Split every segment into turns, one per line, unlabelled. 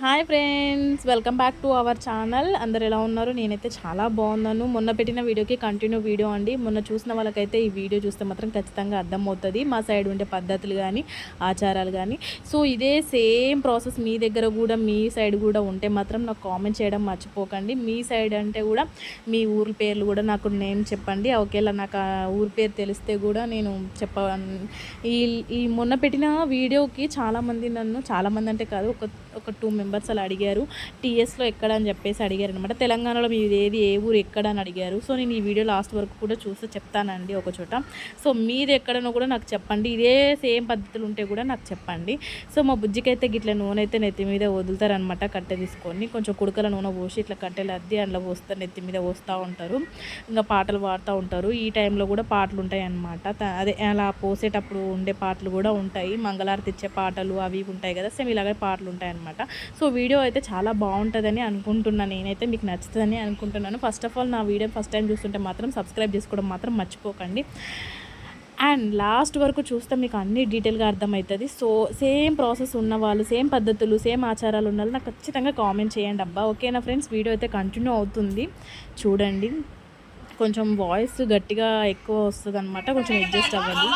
Hi friends, welcome back to our channel. అందరు ఎలా ఉన్నారు? నేనైతే చాలా బాగున్నాను. మొన్న పెట్టిన వీడియోకి కంటిన్యూ వీడియో అండి. మొన్న చూసిన వాళ్ళకైతే ఈ వీడియో చూస్తే మాత్రం ఖచ్చితంగా అర్థమవుతుంది మా సైడ్ ఉండే పద్ధతులు కానీ ఆచారాలు కానీ. సో ఇదే సేమ్ ప్రాసెస్ మీ దగ్గర కూడా మీ సైడ్ కూడా ఉంటే మాత్రం నాకు కామెంట్ చేయడం మర్చిపోకండి. మీ సైడ్ అంటే కూడా మీ ఊరి పేర్లు కూడా నాకు నేమ్ చెప్పండి. ఒకేలా నాకు ఆ ఊరి పేరు తెలిస్తే కూడా నేను ఈ మొన్న పెట్టిన వీడియోకి చాలామంది అంటే కాదు, ఒక 2 మెంబర్స్ అలా అడిగారు. టీఎస్లో ఎక్కడ అని చెప్పేసి అడిగారు అనమాట. తెలంగాణలో మీది ఏ ఊరు ఎక్కడ అని అడిగారు. సో నేను ఈ వీడియో లాస్ట్ వరకు కూడా చూస్తే చెప్తానండి ఒక చోట. సో మీది ఎక్కడనో కూడా నాకు చెప్పండి. ఇదే సేమ్ పద్ధతులు ఉంటే కూడా నాకు చెప్పండి. సో మా బుజ్జికైతే గిట్ల నూనె అయితే నెత్తి మీద వదులుతారనమాట. కట్టె తీసుకొని కొంచెం కుడుకల నూనె పోసి ఇట్లా కట్టెలు అద్ది అందులో పోస్తారు, నెత్తి మీద పోస్తూ ఉంటారు. ఇంకా పాటలు పాడుతూ ఉంటారు. ఈ టైంలో కూడా పాటలు ఉంటాయి అన్నమాట. అదే అలా పోసేటప్పుడు ఉండే పాటలు కూడా ఉంటాయి. మంగళారతి ఇచ్చే పాటలు అవి ఉంటాయి కదా, సేమ్ ఇలాగే పాటలు ఉంటాయి అన్నమాట. సో వీడియో అయితే చాలా బాగుంటుందని అనుకుంటున్నాను. నేనైతే మీకు నచ్చుతుందని అనుకుంటున్నాను. ఫస్ట్ ఆఫ్ ఆల్ నా వీడియో ఫస్ట్ టైం చూస్తుంటే మాత్రం సబ్స్క్రైబ్ చేసుకోవడం మాత్రం మర్చిపోకండి. అండ్ లాస్ట్ వరకు చూస్తే మీకు అన్ని డీటెయిల్గా అర్థమవుతుంది. సో సేమ్ ప్రాసెస్ ఉన్నవాళ్ళు, సేమ్ పద్ధతులు, సేమ్ ఆచారాలు ఉన్న వాళ్ళు నాకు ఖచ్చితంగా కామెంట్ చేయండి అబ్బా. ఓకేనా ఫ్రెండ్స్? వీడియో అయితే కంటిన్యూ అవుతుంది, చూడండి. కొంచెం వాయిస్ గట్టిగా ఎక్కువ వస్తుంది అనమాట, కొంచెం అడ్జస్ట్ అవ్వండి.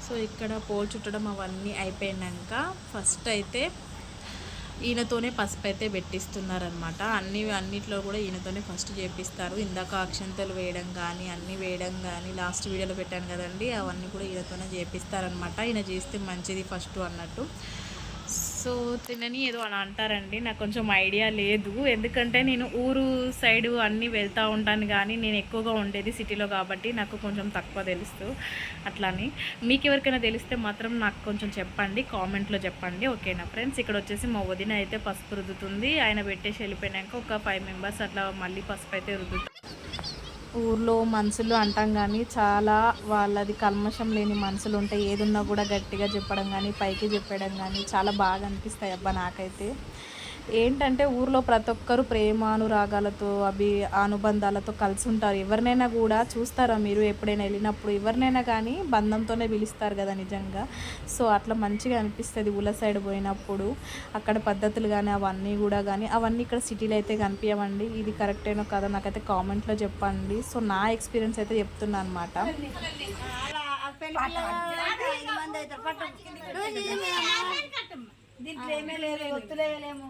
సో ఇక్కడ పోల్ చుట్టడం అవన్నీ అయిపోయినాక ఫస్ట్ అయితే ఈయనతోనే పసుపు అయితే పెట్టిస్తున్నారనమాట. అన్నిట్లో కూడా ఈయనతోనే ఫస్ట్ చేపిస్తారు. ఇందాక అక్షంతలు వేయడం కానీ అన్నీ వేయడం కానీ లాస్ట్ వీడియోలో పెట్టాను కదండి, అవన్నీ కూడా ఈయనతోనే చేపిస్తారనమాట. ఈయన చేస్తే మంచిది ఫస్ట్ అన్నట్టు. సో తినని ఏదో అని అంటారండి, నాకు కొంచెం ఐడియా లేదు. ఎందుకంటే నేను ఊరు సైడు అన్నీ వెళ్తూ ఉంటాను, కానీ నేను ఎక్కువగా ఉండేది సిటీలో కాబట్టి నాకు కొంచెం తక్కువ తెలుస్తూ. అట్లాని మీకు ఎవరికైనా తెలిస్తే మాత్రం నాకు కొంచెం చెప్పండి, కామెంట్లో చెప్పండి. ఓకేనా ఫ్రెండ్స్? ఇక్కడ వచ్చేసి మా వదిన అయితే పసుపు రుద్దుతుంది. ఆయన పెట్టేసి వెళ్ళిపోయినాక ఒక 5 మెంబర్స్ అట్లా మళ్ళీ పసుపు అయితే రుద్దుతుంది. ఊర్లో మనుషులు అంటాం కానీ చాలా వాళ్ళది కల్మషం లేని మనుషులు ఉంటాయి. ఏదున్నా కూడా గట్టిగా చెప్పడం కానీ పైకి చెప్పడం కానీ చాలా బాగా అనిపిస్తాయి అబ్బా నాకైతే. ఏంటంటే ఊర్లో ప్రతి ఒక్కరు ప్రేమానురాగాలతో అనుబంధాలతో కలిసి ఉంటారు. ఎవరినైనా కూడా చూస్తారా మీరు? ఎప్పుడైనా వెళ్ళినప్పుడు ఎవరినైనా కానీ బంధంతోనే పిలుస్తారు కదా నిజంగా. సో అట్లా మంచిగా అనిపిస్తుంది ఊళ్ళ సైడ్ పోయినప్పుడు. అక్కడ పద్ధతులు కానీ అవన్నీ ఇక్కడ సిటీలో అయితే కనిపించవండి. ఇది కరెక్టేనో కదా నాకైతే కామెంట్లో చెప్పండి. సో నా ఎక్స్పీరియన్స్ అయితే చెప్తున్నా అనమాట.
దీంట్లో ఏమీ లేదు, ఒత్తులేయలేము.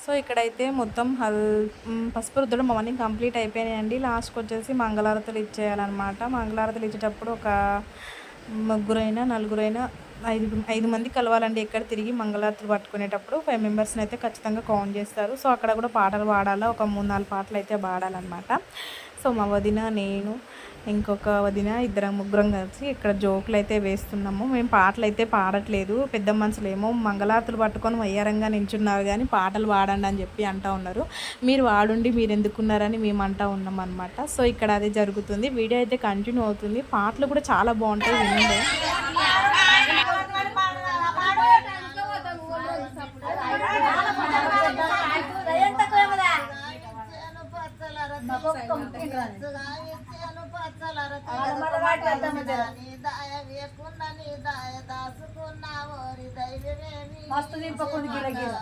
సో ఇక్కడైతే మొత్తం పసుపు రుద్దడం అవన్నీ కంప్లీట్ అయిపోయినాయండి. లాస్ట్కి వచ్చేసి మంగళారతులు ఇచ్చేయాలన్నమాట. మంగళారతులు ఇచ్చేటప్పుడు ఒక 3 4 5 మంది కలవాలండి. ఎక్కడ తిరిగి మంగళారతులు పట్టుకునేటప్పుడు 5 మెంబర్స్ని అయితే ఖచ్చితంగా కౌంట్ చేస్తారు. సో అక్కడ కూడా పాటలు పాడాలా, ఒక 3-4 పాటలు అయితే పాడాలన్నమాట. సో మా వదిన, నేను, ఇంకొక వదిన, 2-3 కలిసి ఇక్కడ జోకులు అయితే వేస్తున్నాము. మేము పాటలు అయితే పాడట్లేదు. పెద్ద మనుషులు ఏమో మంగళారతులు పట్టుకొని వయ్యారంగా నించున్నారు, కానీ పాటలు పాడండి అని చెప్పి అంటూ ఉన్నారు. మీరు వాడుండి మీరు ఎందుకున్నారని మేము అంటూ ఉన్నాం అనమాట. సో ఇక్కడ అదే జరుగుతుంది. వీడియో అయితే కంటిన్యూ అవుతుంది. పాటలు కూడా చాలా బాగుంటాయి, వినండి.
మస్తు నింపకుండా గిరగిర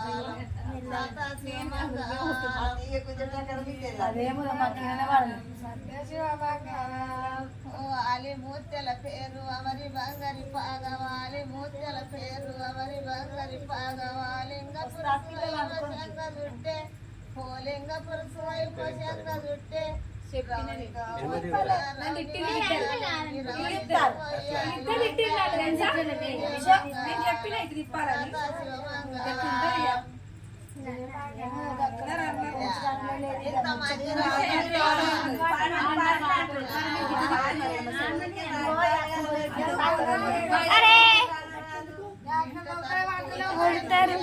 అలి మూర్తెల పేరు అవరి బంగారి పాగవాలి, మూర్తెల పేరు అవరి బంగారి పాగవాలి. లింగపురుషుట్టే లింగపురుషు వైపు శంక చుట్టే
కొడతారు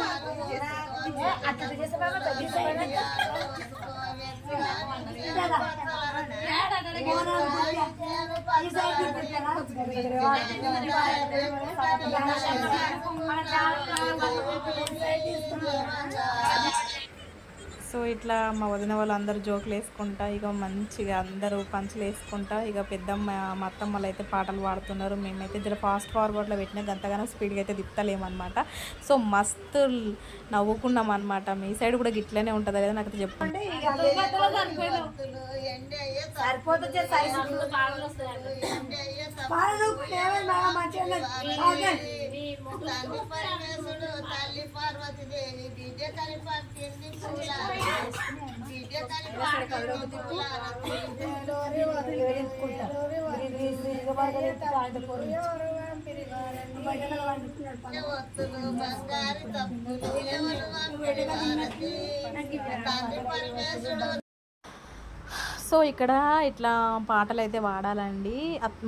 అట్లా చేసే బాబా
సో ఇట్లా మా వదిన వాళ్ళందరూ జోకులు వేసుకుంటా ఇక మంచిగా అందరూ పంచులు వేసుకుంటా ఇక పెద్దమ్మ మా అత్తమ్మలు అయితే పాటలు పాడుతున్నారు. మేమైతే జర ఫాస్ట్ ఫార్వర్డ్లో పెట్టినా గంతగానో స్పీడ్గా అయితే తిప్పలేమన్నమాట. సో మస్తు నవ్వుకున్నాం అనమాట. మీ సైడ్ కూడా గిట్లనే ఉంటుందా లేదా నాకు చెప్పండి.
తండ్రి పరమేశుడు తల్లి పార్వతి దేవి బిడ్డ కని పట్టింది పూల బిడ్డ కని పట్టింది ఒత్తులు బంగారు తప్పులు తండ్రి పరమేశుడు.
సో ఇక్కడ ఇట్లా పాటలు అయితే పాడాలండి.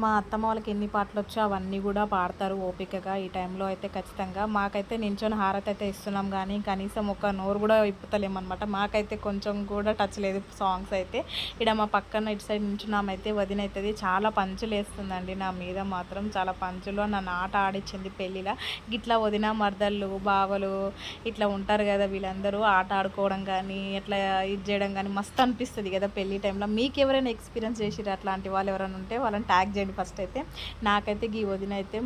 మా అత్తమ్మ వాళ్ళకి ఎన్ని పాటలు వచ్చో అవన్నీ కూడా పాడతారు ఓపికగా. ఈ టైంలో అయితే ఖచ్చితంగా మాకైతే నించొని హారతి అయితే ఇస్తున్నాం కానీ కనీసం ఒక నోరు కూడా ఇప్పుతలేమన్నమాట. మాకైతే కొంచెం కూడా టచ్ లేదు సాంగ్స్ అయితే. ఇక్కడ మా పక్కన ఇటు సైడ్ నించున్నామైతే వదిన అవుతుంది చాలా పంచులు వేస్తుందండి నా మీద మాత్రం. చాలా పంచులు నన్ను ఆట ఆడిచ్చింది పెళ్ళిలా. ఇట్లా వదిన మర్దళ్ళు బావలు ఇట్లా ఉంటారు కదా వీళ్ళందరూ ఆట ఆడుకోవడం కానీ ఇట్లా ఇది చేయడం కానీ మస్తు అనిపిస్తుంది కదా పెళ్ళి టైంలో. మీకు ఎవరైనా ఎక్స్పీరియన్స్ చేసిరు అట్లాంటి వాళ్ళు ఎవరైనా ఉంటే వాళ్ళని ట్యాగ్ చేయండి ఫస్ట్ అయితే. నాకైతే ఈ వదిన అయితే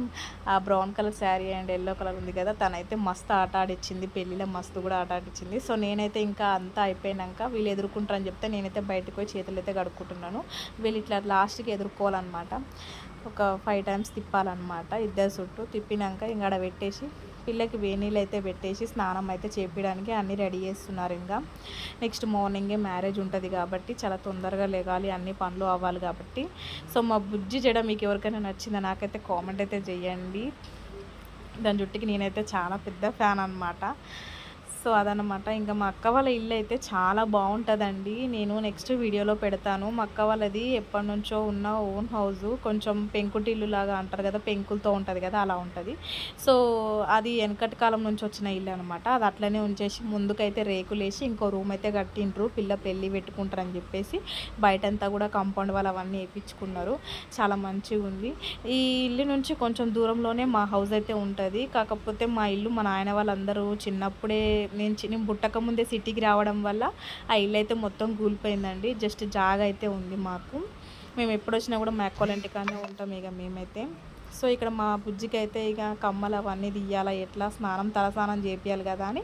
ఆ brown colour sari and yellow colour ఉంది కదా తనైతే మస్తు ఆట ఆడిచ్చింది పెళ్ళిలో. మస్తు కూడా ఆట ఆడిచ్చింది. సో నేనైతే ఇంకా అంతా అయిపోయినాక వీళ్ళు ఎదుర్కొంటారని చెప్తే నేనైతే బయటకు పోయి చేతులు అయితే కడుక్కుంటున్నాను. వీళ్ళు ఇట్లా లాస్ట్కి ఎదుర్కోవాలన్నమాట. ఒక 5 times తిప్పాలన్నమాట ఇద్దరు చుట్టూ. తిప్పినాక ఇంకా ఆడ పెట్టేసి పిల్లకి వేనీళ్ళు అయితే పెట్టేసి స్నానం అయితే చేపించడానికి అన్నీ రెడీ చేస్తున్నారు. ఇంకా నెక్స్ట్ మార్నింగే మ్యారేజ్ ఉంటుంది కాబట్టి చాలా తొందరగా లేగాలి, అన్ని పనులు అవ్వాలి కాబట్టి. సో మా బుజ్జి జడ మీకు ఎవరికైనా నచ్చిందా నాకైతే కామెంట్ అయితే చేయండి. దాని జుట్టుకి నేనైతే చాలా పెద్ద ఫ్యాన్ అనమాట. సో అదనమాట. ఇంకా మా అక్క వాళ్ళ ఇల్లు అయితే చాలా బాగుంటుందండి. నేను నెక్స్ట్ వీడియోలో పెడతాను. మా అక్క వాళ్ళది ఎప్పటి నుంచో ఉన్న ఓన్ హౌస్, కొంచెం పెంకుటిల్లు లాగా అంటారు కదా, పెంకులతో ఉంటుంది కదా అలా ఉంటుంది. సో అది వెనకటి కాలం నుంచి వచ్చిన ఇల్లు అనమాట. అది అట్లనే ఉంచేసి ముందుకైతే రేకులు వేసి ఇంకో రూమ్ అయితే కట్టిండ్రు. పిల్ల పెళ్ళి పెట్టుకుంటారని చెప్పేసి బయటంతా కూడా కాంపౌండ్ వాళ్ళు అవన్నీ వేయించుకున్నారు. చాలా మంచిగా ఉంది. ఈ ఇల్లు నుంచి కొంచెం దూరంలోనే మా హౌస్ అయితే ఉంటుంది. కాకపోతే మా ఇల్లు మా నాయన వాళ్ళందరూ చిన్నప్పుడే నేను పుట్టక ముందే సిటీకి రావడం వల్ల ఆ ఇల్లు అయితే మొత్తం కూలిపోయిందండి. జస్ట్ జాగా అయితే ఉంది మాకు. మేము ఎప్పుడు వచ్చినా కూడా మా అక్కల ఇంటికానే ఉంటాం ఇక మేమైతే. సో ఇక్కడ మా బుజ్జికి అయితే ఇక కమ్మలు అవన్నీ తీయాలా, ఎట్లా తలస్నానం చేపియాలి కదా అని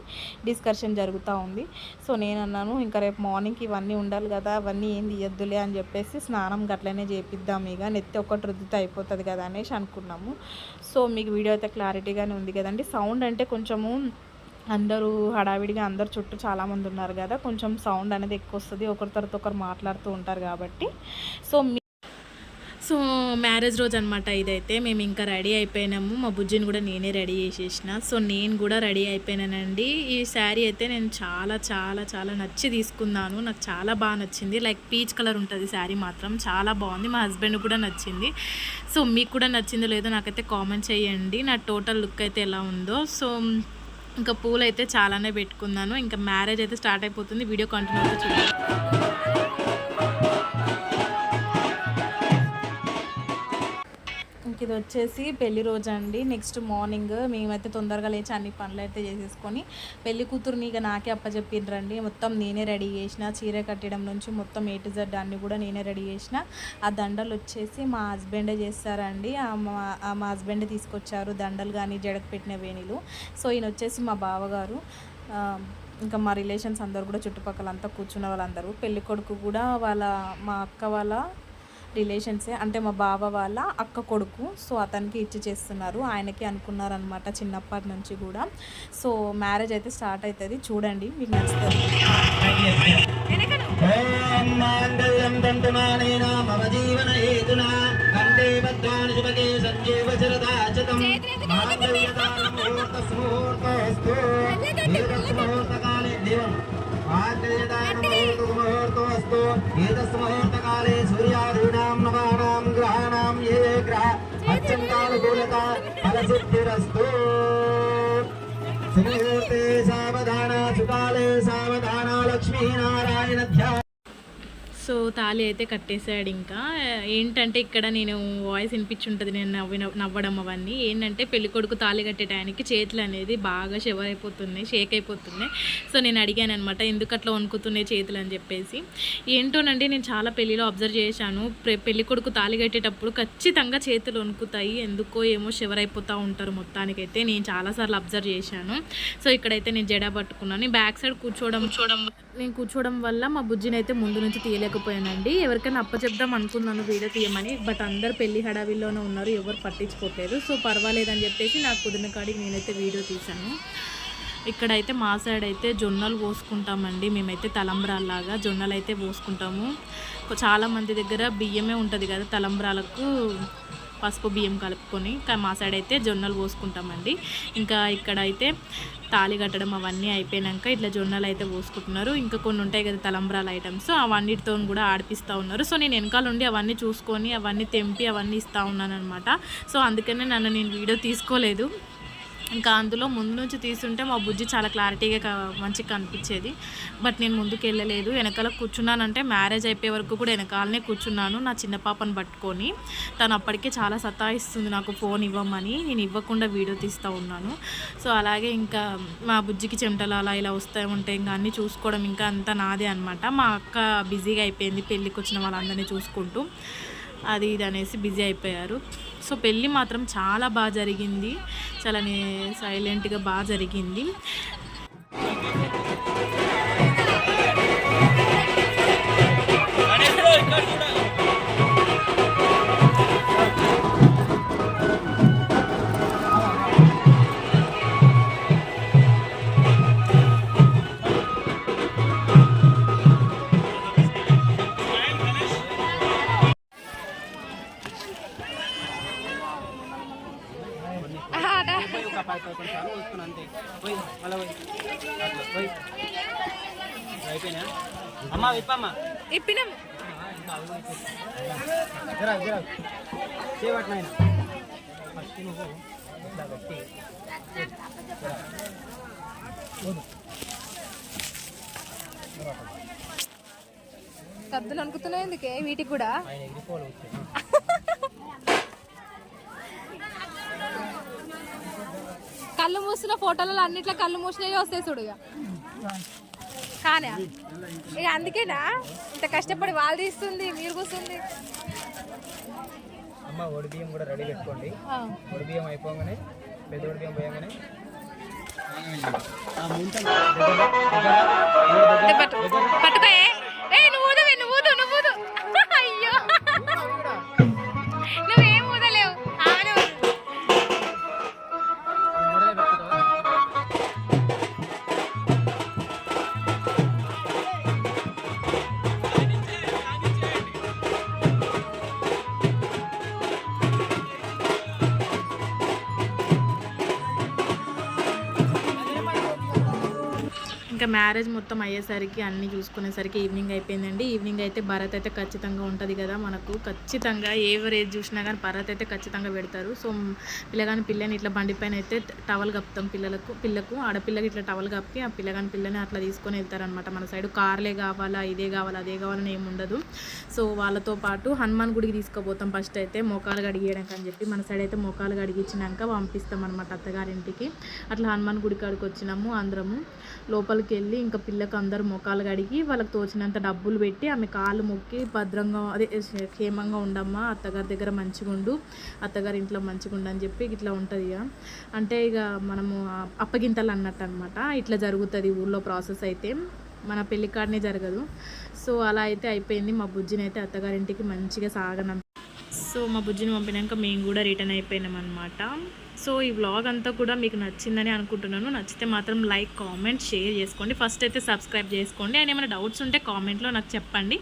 డిస్కషన్ జరుగుతూ ఉంది. సో నేను అన్నాను ఇంకా రేపు మార్నింగ్కి ఇవన్నీ ఉండాలి కదా, అవన్నీ ఏం తీయద్దులే అని చెప్పేసి స్నానం గట్లనే చేపిద్దాం, ఇక నెత్తి ఒకటి రుద్దితే అయిపోతుంది కదా అనేసి అనుకున్నాము. సో మీకు వీడియో అయితే క్లారిటీగానే ఉంది కదండి. సౌండ్ అంటే కొంచెము అందరూ హడావిడిగా అందరు చుట్టూ చాలామంది ఉన్నారు కదా, కొంచెం సౌండ్ అనేది ఎక్కువ వస్తుంది, ఒకరి తర్వాత ఒకరు మాట్లాడుతూ ఉంటారు కాబట్టి. సో మ్యారేజ్ రోజు అనమాట ఇదైతే. మేము ఇంకా రెడీ అయిపోయినాము. మా బుజ్జిని కూడా నేనే రెడీ చేసేసిన. సో నేను కూడా రెడీ అయిపోయినానండి. ఈ శారీ అయితే నేను చాలా చాలా చాలా నచ్చి తీసుకున్నాను. నాకు చాలా బాగా నచ్చింది. లైక్ పీచ్ కలర్ ఉంటుంది శారీ మాత్రం చాలా బాగుంది. మా హస్బెండ్ కూడా నచ్చింది. సో మీకు కూడా నచ్చిందో లేదో నాకైతే కామెంట్ చేయండి నా టోటల్ లుక్ అయితే ఎలా ఉందో. సో ఇంకా పూలు అయితే చాలానే పెట్టుకున్నాను. ఇంకా మ్యారేజ్ అయితే స్టార్ట్ అయిపోతుంది. వీడియో కంటిన్యూ అయితే చూడండి. ఇంక ఇది వచ్చేసి పెళ్లి రోజు అండి. నెక్స్ట్ మార్నింగ్ మేమైతే తొందరగా లేచి అన్ని పనులు అయితే చేసేసుకొని పెళ్లి కూతురుని ఇక నాకే అప్పచెప్పిండ్రండి. మొత్తం నేనే రెడీ చేసిన, చీర కట్టడం నుంచి మొత్తం A to Z అన్ని కూడా నేనే రెడీ చేసిన. ఆ దండలు వచ్చేసి మా హస్బెండే చేస్తారండి. మా హస్బెండే తీసుకొచ్చారు దండలు కానీ జడకు పెట్టిన వేణీలు. సో ఈయన వచ్చేసి మా బావగారు. ఇంకా మా రిలేషన్స్ అందరు కూడా చుట్టుపక్కల అంతా కూర్చున్న వాళ్ళందరూ. పెళ్లి కొడుకు కూడా మా అక్క వాళ్ళ రిలేషన్సే, అంటే మా బావ వాళ్ళ అక్క కొడుకు. సో అతనికి ఇచ్చి చేస్తున్నారు. ఆయనకి అనుకున్నారనమాట చిన్నప్పటి నుంచి కూడా. సో మ్యారేజ్ అయితే స్టార్ట్ అవుతుంది, చూడండి మీకు నచ్చుతుంది.
मुहूर्तकाले सूर्यादीनां नवानां ग्रहाणां ये ग्रह अत्यन्तानुकूलता फलसिद्धिरस्तु। నమస్తే సావధాన సుకాలే సావధాన లక్ష్మీనారాయణ ధ్యాన.
సో తాళి అయితే కట్టేశాడు. ఇంకా ఏంటంటే ఇక్కడ నేను వాయిస్ వినిపించుంటుంది నేను నవ్వడం అవన్నీ. ఏంటంటే పెళ్ళికొడుకు తాళి కట్టే టైంకి చేతులు అనేది బాగా షివర్ అయిపోతున్నాయి, షేక్ అయిపోతున్నాయి. సో నేను అడిగాను అనమాట ఎందుకు అట్లా వణుకుతున్నాయి చేతులు అని చెప్పేసి. ఏంటోనండి నేను చాలా పెళ్ళిలో అబ్జర్వ్ చేశాను, పెళ్ళికొడుకు తాళి కట్టేటప్పుడు ఖచ్చితంగా చేతులు వణుకుతాయి, ఎందుకో ఏమో షివర్ అయిపోతూ ఉంటారు మొత్తానికైతే. నేను చాలాసార్లు అబ్జర్వ్ చేశాను. సో ఇక్కడైతే నేను జడ పట్టుకున్నాను. బ్యాక్ సైడ్ కూర్చోవడం వల్ల మా బుజ్జిని అయితే ముందు నుంచి తీయలేకపోయానండి. ఎవరికైనా అప్పచెప్దాం అనుకున్నాను వీడియో తీయమని, బట్ అందరు పెళ్లి హడావిల్లోనే ఉన్నారు, ఎవరు పట్టించుకోవట్లేదు. సో పర్వాలేదని చెప్పేసి నాకు కుదిరిన కాడికి నేనైతే వీడియో తీశాను. ఇక్కడైతే మా సైడ్ అయితే జొన్నలు పోసుకుంటామండి, మేమైతే తలంబ్రాల్లాగా జొన్నలు అయితే పోసుకుంటాము. చాలామంది దగ్గర బియ్యమే ఉంటుంది కదా తలంబ్రాలకు, పసుపు బియ్యం కలుపుకొని. మా సైడ్ అయితే జొన్నలు పోసుకుంటామండి. ఇంకా ఇక్కడైతే తాళి కట్టడం అవన్నీ అయిపోయాక ఇట్లా జొన్నలు అయితే పోసుకుంటున్నారు. ఇంకా కొన్ని ఉంటాయి కదా తలంబ్రాల ఐటమ్స్, అవన్నిటితో కూడా ఆడిపిస్తూ ఉన్నారు. సో నేను వెనకాల ఉండి అవన్నీ చూసుకొని అవన్నీ తెంపి అవన్నీ ఇస్తూ ఉన్నాను అనమాట. సో అందుకనే నేను వీడియో తీసుకోలేదు. ఇంకా అందులో ముందు నుంచి తీసుంటే మా బుజ్జి చాలా క్లారిటీగా మంచిగా కనిపించేది. బట్ నేను ముందుకు వెళ్ళలేదు, వెనకాల కూర్చున్నానంటే మ్యారేజ్ అయిపోయే వరకు కూడా వెనకాలనే కూర్చున్నాను నా చిన్న పాపను పట్టుకొని. తను అప్పటికే చాలా సతాయిస్తుంది నాకు ఫోన్ ఇవ్వమని, నేను ఇవ్వకుండా వీడియో తీస్తూ ఉన్నాను. సో అలాగే ఇంకా మా బుజ్జికి చెమటలు అలా ఇలా వస్తూ ఉంటాయి, ఇంకా అన్నీ చూసుకోవడం ఇంకా అంతా నాదే అనమాట. మా అక్క బిజీగా అయిపోయింది పెళ్ళికి వచ్చిన వాళ్ళందరినీ చూసుకుంటూ, అది ఇది అనేసి బిజీ అయిపోయారు. సో పెళ్ళి మాత్రం చాలా బాగా జరిగింది, చాలా సైలెంట్గా బాగా జరిగింది.
అమ్మా విప్పమ్మా
ఇప్పినాం
చేయబట్టినాయన ఫస్ట్ నువ్వు ఇట్లా పెట్టి
సద్దులు అనుకుతున్నాయి ఎందుకే వీటికి కూడా.
ఆయన ఎగిరిపోవాలి.
కళ్ళు మూసిన ఫోటోలలో అన్నిట్లో కళ్ళు మూసినవి వస్తాయి చూడు. కానీ ఇక అందుకేనా ఇంత కష్టపడి వాళ్ళు తీస్తుంది మీరు కూర్చుంది.
అమ్మ ఒడి బియ్యం కూడా రెడీ పెట్టుకోండి. ఒడి బియ్యం అయిపోగానే పెద్ద ఒడి బియ్యం పోయగానే
పట్టుకో. అయ్యో నువ్వేం ఊదలేవు.
ఇంకా మ్యారేజ్ మొత్తం అయ్యేసరికి అన్నీ చూసుకునేసరికి ఈవినింగ్ అయిపోయిందండి. ఈవినింగ్ అయితే భరత్ అయితే ఖచ్చితంగా ఉంటుంది కదా మనకు, ఖచ్చితంగా ఎవరేది చూసినా కానీ భరత్ అయితే ఖచ్చితంగా పెడతారు. సో పిల్లని ఇట్లా బండిపైన అయితే టవల్ కప్పుతాం, పిల్లకు ఆడపిల్లకి ఇట్లా టవల్ కప్పి ఆ పిల్లని అట్లా తీసుకొని వెళ్తారనమాట. మన సైడ్ కార్లే కావాలా ఇదే కావాలా అదే కావాలని ఏమి ఉండదు. సో వాళ్ళతో పాటు హనుమాన్ గుడికి తీసుకుపోతాం ఫస్ట్ అయితే మోకాలు కడిగేయడానికి అని చెప్పి. మన సైడ్ అయితే మోకాలు కడిగించినాక పంపిస్తాం అనమాట అత్తగారింటికి. అట్లా హనుమాన్ గుడి కాడికి వచ్చినాము అందరము. లోపలికి వెళ్ళి ఇంకా పిల్లకు అందరు మొఖాలు కడిగి వాళ్ళకి తోచినంత డబ్బులు పెట్టి ఆమె కాళ్ళు మొక్కి భద్రంగా అదే క్షేమంగా ఉండమ్మా, అత్తగారి దగ్గర మంచిగా ఉండు, అత్తగారి ఇంట్లో మంచిగా ఉండు అని చెప్పి ఇట్లా ఉంటుంది. ఇక అంటే ఇక మనము అప్పగింతలు అన్నట్టు అనమాట. ఇట్లా జరుగుతుంది ఊళ్ళో ప్రాసెస్ అయితే, మన పెళ్లి కాడనే జరగదు. సో అలా అయితే అయిపోయింది. మా బుజ్జిని అయితే అత్తగారింటికి మంచిగా సాగనం. సో మా బుజ్జిని పంపినాక మేము కూడా రిటర్న్ అయిపోయినాం అనమాట. సో ఈ వ్లాగ్ అంతా కూడా మీకు నచ్చిందని అనుకుంటున్నాను. నచ్చితే మాత్రం లైక్, కామెంట్, షేర్ చేసుకోండి. ఫస్ట్ అయితే సబ్స్క్రైబ్ చేసుకోండి. అండ్ ఏమైనా డౌట్స్ ఉంటే కామెంట్లో నాకు చెప్పండి.